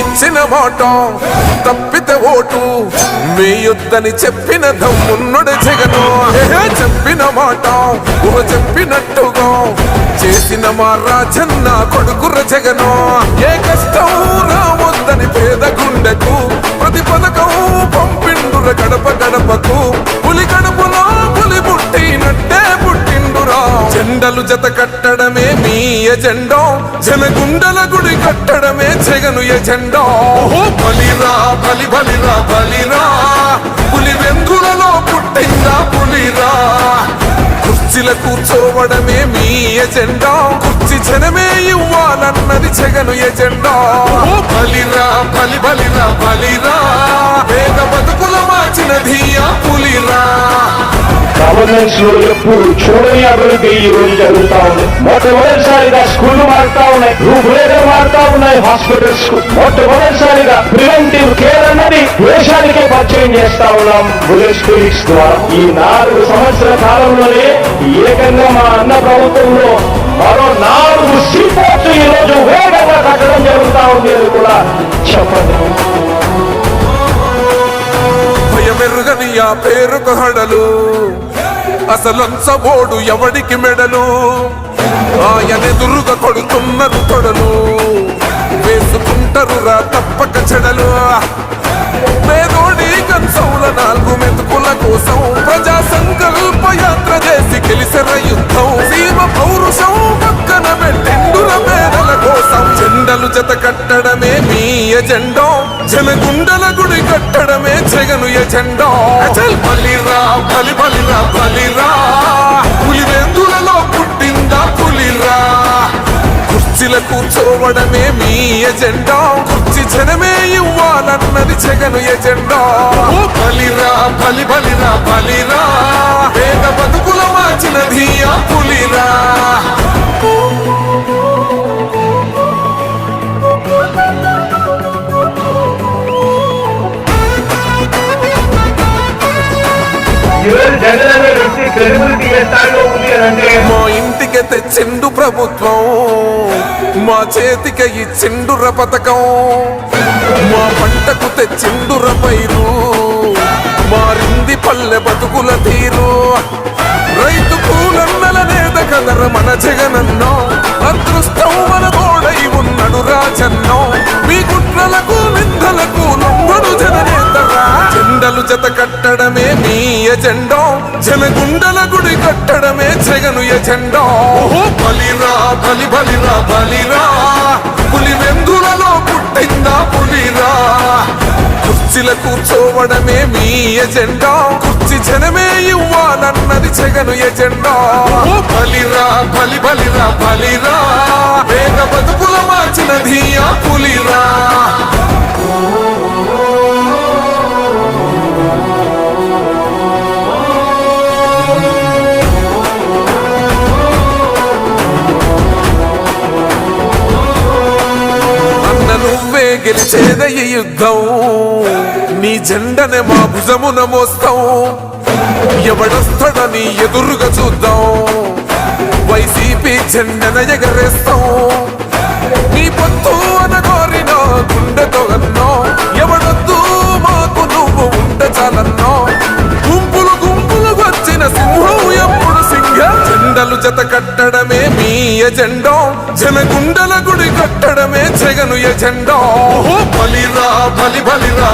ఇచ్చిన మాట తప్పితే ఓటు వేయొద్దని చెప్పిన దమ్మున్నడు జగను. చెప్పిన మాట చెప్పినట్టుగా చేసిన మా రాజన్న కొడుకుర జగను. ఏ కష్టం రావద్దని పేద గుండెకు ప్రతి పథకం పంపిండుర గడప గడపకు. పులి గడపలో పులి పుట్టినట్టే పుట్టిండురా. జెండలు జత కట్టడమే మీ ఎజెండా, జనగుండల గుడి కట్టడమే జగను ఎజెండా. బలిరా బలి బలిరా బలిరా, పులి వెందులలో పుట్టిందా పులిరా. కుర్చీల కూర్చోవడమే మీ ఎజెండా, కుర్చీ జనమే ఇవ్వాలన్నది జగను ఎజెండా. బలిరా బలి బలిరా బలిరా, పేద బతుకుల మార్చినది ఆ పులిరా. గవర్నెన్స్ లో ఎప్పుడు చూడని అభివృద్ధి ఈ రోజు జరుగుతా ఉంది. మొట్టమొదటిసారిగా స్కూళ్లు మారుతా ఉన్నాయి, రూపురేఖలు మారుతా ఉన్నాయి. హాస్పిటల్స్ కు మొట్టమొదటిసారిగా ప్రివెంటివ్ కేర్ అన్నది దేశానికే పరిచయం చేస్తా ఉన్నాం బుల్లెట్ క్లినిక్స్ ద్వారా. ఈ 4 సంవత్సరాల కాలంలోనే ఏకంగా మా అన్న ప్రభుత్వంలో మరో 4 సీపోర్ట్స్ ఈ రోజు వేగంగా కట్టడం జరుగుతా ఉంది అని కూడా చెప్పండి. భయమెరుగని ఆ పేరుకు హడలు, అసలంచబోడు ఎవడికి మెడలు. ఆయనెదురుగా కొడుతున్నారు తొడలు, వేసుకుంటారు రా తప్పక చెడలు. పేదోడి కంచౌల 4 మెతుకుల కోసం ప్రజా సంకల్ప యాత్ర చేసి గెలిసిన యుద్ధం. సీమ పౌరుషం పక్కన పెట్టిండుల పేదల కోసం. జెండలు జత కట్టడమే మీ ఎజెండా, జనగుండల గుడి కట్టడమే జగను ఎజెండా. బలిరా బలి బలిరా బలిరా, పులి వెందులలో పుట్టిందా పులిరా. కుర్చీల కూర్చోవడమే మీ ఎజెండా, కుర్చీ జనమే ఇవ్వాలన్నది జగను ఎజెండా. బలిరా బలి బలిరా బలిరా, పేద బతుకుల మార్చినది ఆ పులిరా. మా ఇంటికి తెచ్చిండు ప్రభుత్వం, మా చేతికి ఇచ్చిండుర పథకం. మా పంటకు తెచ్చిండుర పైరు, మారింది పల్లె బతుకుల తీరు. రైతు కూలన్నల నేత కదర మన జగనన్నో, అదృష్టం మన తోడై ఉన్నడు రాజన్నో. మీ కుట్రలకు నిందలకు లొంగడు జననేతరా. జెండలు జత కట్టడమే మీ ఎజెండా, జనగుండల గుడి కట్టడమే జగను ఎజెండా. బలిరా బలి బలిరా బలిరా, పులి వెందులలో పుట్టిందా పులిరా. కుర్చీల కూర్చోవడమే మీ ఎజెండా, కుర్చీ జనమే ఇవ్వాలన్నది జగను ఎజెండా. బలిరా బలి బలిరా బలిరా, పేద బతుకుల మార్చినది ఆ పులిరా. నువ్వే గెలిచేద ఈ యుద్ధం, నీ జెండనే మా భుజమున మోస్తాం. ఎవడొస్తాడని ఎదురుగా చూద్దాం, వైసీపీ జెండన ఎగరేస్తాం. నీ పొత్తు అనగోరిన గుండెతో అన్నో, ఎవడొద్దు మాకు నువ్వు ఉండ చాలన్నో. గుంపులు గుంపులు వచ్చిన సింహం ఎప్పుడు సింగ. జెండలు జత కట్టడమే మీ ఎజెండా, జనగుండల గుడి కట్టడమే జగను ఎజెండా. బలిరా బలి బలిరా